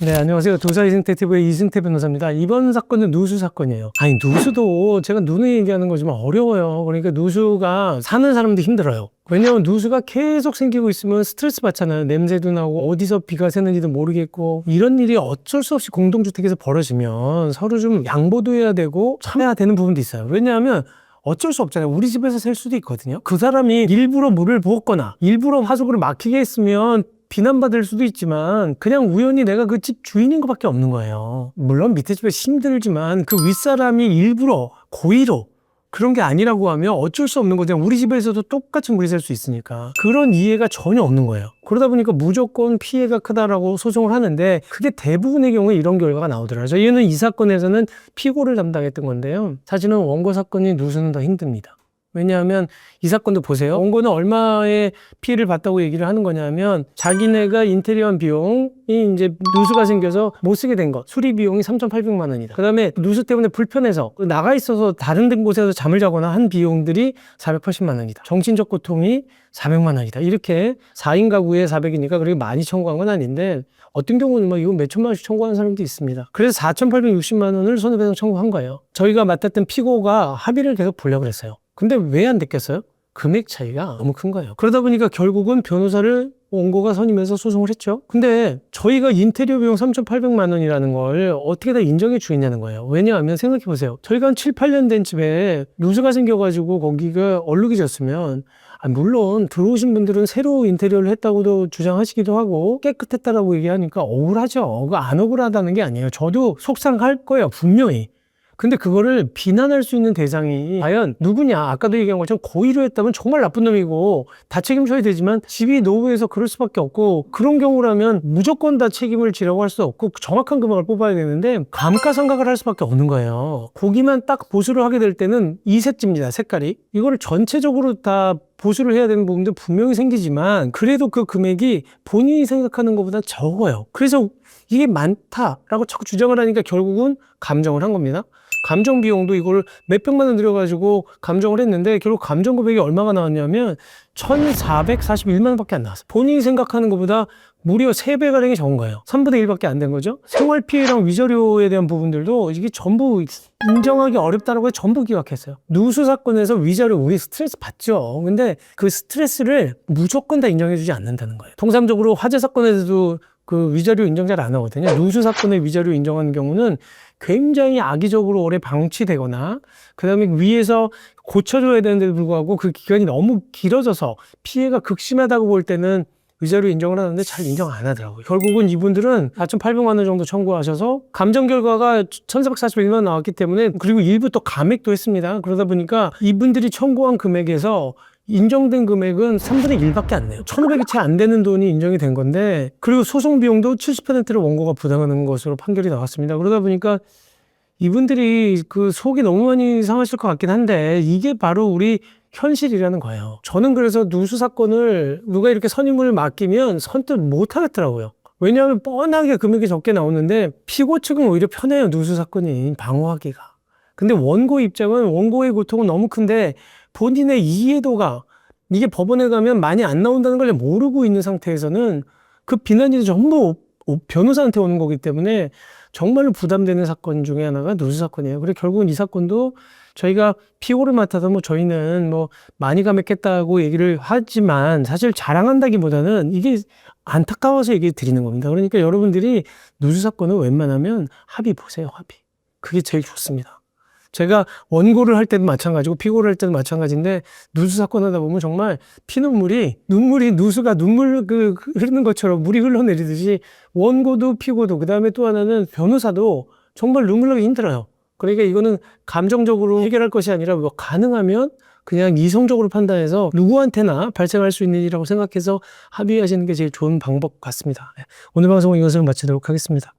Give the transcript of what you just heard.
네, 안녕하세요. 도사 이승태 TV의 이승태 변호사입니다. 이번 사건은 누수 사건이에요. 아니, 누수도 제가 누누이 얘기하는 거지만 어려워요. 그러니까 누수가 사는 사람도 힘들어요. 왜냐하면 누수가 계속 생기고 있으면 스트레스 받잖아요. 냄새도 나고 어디서 비가 새는지도 모르겠고, 이런 일이 어쩔 수 없이 공동주택에서 벌어지면 서로 좀 양보도 해야 되고 참아야 되는 부분도 있어요. 왜냐하면 어쩔 수 없잖아요. 우리 집에서 살 수도 있거든요. 그 사람이 일부러 물을 부었거나 일부러 하수구를 막히게 했으면 비난받을 수도 있지만 그냥 우연히 내가 그 집 주인인 것밖에 없는 거예요. 물론 밑에 집에 힘들지만 그 윗사람이 일부러 고의로 그런 게 아니라고 하면 어쩔 수 없는 거죠. 우리 집에서도 똑같이 물이 셀 수 있으니까. 그런 이해가 전혀 없는 거예요. 그러다 보니까 무조건 피해가 크다라고 소송을 하는데 그게 대부분의 경우에 이런 결과가 나오더라고요. 저희는 이 사건에서는 피고를 담당했던 건데요. 사실은 원고 사건이 누수는 더 힘듭니다. 왜냐하면 이 사건도 보세요. 원고는 얼마의 피해를 봤다고 얘기를 하는 거냐면 자기네가 인테리어 비용이 이제 누수가 생겨서 못 쓰게 된 것. 수리 비용이 3,800만 원이다. 그 다음에 누수 때문에 불편해서 나가 있어서 다른 곳에서 잠을 자거나 한 비용들이 480만 원이다. 정신적 고통이 400만 원이다. 이렇게 4인 가구에 400이니까 그렇게 많이 청구한 건 아닌데 어떤 경우는 뭐 이거 몇 천만 원씩 청구하는 사람도 있습니다. 그래서 4,860만 원을 손해배상 청구한 거예요. 저희가 맡았던 피고가 합의를 계속 보려고 했어요. 근데 왜 안 됐겠어요? 금액 차이가 너무 큰 거예요. 그러다 보니까 결국은 변호사를 원고가 선임해서 소송을 했죠. 근데 저희가 인테리어 비용 3,800만 원이라는 걸 어떻게 다 인정해 주겠냐는 거예요. 왜냐하면 생각해 보세요. 저희가 한 7, 8년 된 집에 누수가 생겨가지고 거기가 얼룩이졌으면 물론 들어오신 분들은 새로 인테리어를 했다고도 주장하시기도 하고 깨끗했다라고 얘기하니까 억울하죠. 안 억울하다는 게 아니에요. 저도 속상할 거예요. 분명히. 근데 그거를 비난할 수 있는 대상이 과연 누구냐? 아까도 얘기한 것처럼 고의로 했다면 정말 나쁜 놈이고 다 책임져야 되지만 집이 노후해서 그럴 수밖에 없고 그런 경우라면 무조건 다 책임을 지라고 할 수 없고 정확한 금액을 뽑아야 되는데 감가상각을 할 수밖에 없는 거예요. 고기만 딱 보수를 하게 될 때는 이색집니다. 색깔이. 이거를 전체적으로 다 보수를 해야 되는 부분도 분명히 생기지만 그래도 그 금액이 본인이 생각하는 것보다 적어요. 그래서 이게 많다라고 자꾸 주장을 하니까 결국은 감정을 한 겁니다. 감정 비용도 이걸 몇백만 원 들여가지고 감정을 했는데 결국 감정 금액이 얼마가 나왔냐면 1,441만 원밖에 안 나왔어요. 본인이 생각하는 것보다 무려 3배가량이 적은 거예요. 3분의 1밖에 안 된 거죠. 생활피해랑 위자료에 대한 부분들도 이게 전부 인정하기 어렵다라고 해서 전부 기각했어요. 누수 사건에서 위자료 우리 스트레스 받죠. 근데 그 스트레스를 무조건 다 인정해주지 않는다는 거예요. 통상적으로 화재 사건에서도 그 위자료 인정 잘 안 하거든요. 누수 사건의 위자료 인정하는 경우는 굉장히 악의적으로 오래 방치되거나 그 다음에 위에서 고쳐줘야 되는데도 불구하고 그 기간이 너무 길어져서 피해가 극심하다고 볼 때는 위자료 인정을 하는데 잘 인정 안 하더라고요. 결국은 이분들은 4,800만 원 정도 청구하셔서 감정 결과가 1,441만 원 나왔기 때문에 그리고 일부 또 감액도 했습니다. 그러다 보니까 이분들이 청구한 금액에서 인정된 금액은 3분의 1밖에 안 내요. 1,500이 채 안 되는 돈이 인정이 된 건데 그리고 소송 비용도 70%를 원고가 부담하는 것으로 판결이 나왔습니다. 그러다 보니까 이분들이 그 속이 너무 많이 상하실 것 같긴 한데 이게 바로 우리 현실이라는 거예요. 저는 그래서 누수 사건을 누가 이렇게 선임을 맡기면 선뜻 못 하겠더라고요. 왜냐하면 뻔하게 금액이 적게 나오는데 피고 측은 오히려 편해요. 누수 사건이 방어하기가. 근데 원고 입장은 원고의 고통은 너무 큰데 본인의 이해도가 이게 법원에 가면 많이 안 나온다는 걸 모르고 있는 상태에서는 그 비난이 전부 변호사한테 오는 거기 때문에 정말로 부담되는 사건 중에 하나가 누수 사건이에요. 그래서 결국은 이 사건도 저희가 피고를 맡아서 뭐 저희는 뭐 많이 감액했다고 얘기를 하지만 사실 자랑한다기보다는 이게 안타까워서 얘기 드리는 겁니다. 그러니까 여러분들이 누수 사건은 웬만하면 합의 보세요. 합의. 그게 제일 좋습니다. 제가 원고를 할 때도 마찬가지고 피고를 할 때도 마찬가지인데 누수 사건 하다 보면 정말 피눈물이 누수가 눈물 흐르는 것처럼 물이 흘러내리듯이 원고도 피고도 그다음에 또 하나는 변호사도 정말 눈물 나기 힘들어요. 그러니까 이거는 감정적으로 해결할 것이 아니라 뭐 가능하면 그냥 이성적으로 판단해서 누구한테나 발생할 수 있는 일이라고 생각해서 합의하시는 게 제일 좋은 방법 같습니다. 오늘 방송은 이것을 마치도록 하겠습니다.